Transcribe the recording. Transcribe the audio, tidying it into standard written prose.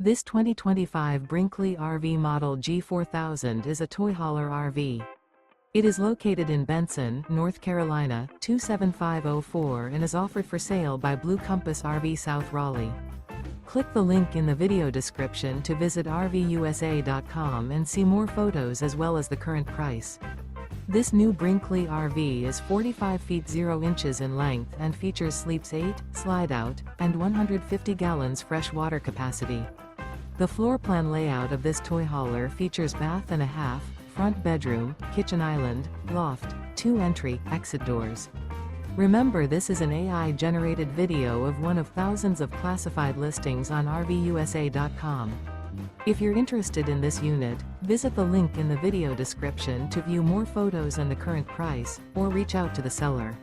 This 2025 Brinkley RV Model G 4000 is a toy hauler RV. It is located in Benson, North Carolina, 27504 and is offered for sale by Blue Compass RV South Raleigh. Click the link in the video description to visit RVUSA.com and see more photos as well as the current price. This new Brinkley RV is 45 feet 0 inches in length and features sleeps 8, slide-out, and 150 gallons fresh water capacity. The floor plan layout of this toy hauler features bath and a half, front bedroom, kitchen island, loft, 2 entry, exit doors. Remember, this is an AI-generated video of one of thousands of classified listings on RVUSA.com. If you're interested in this unit, visit the link in the video description to view more photos and the current price, or reach out to the seller.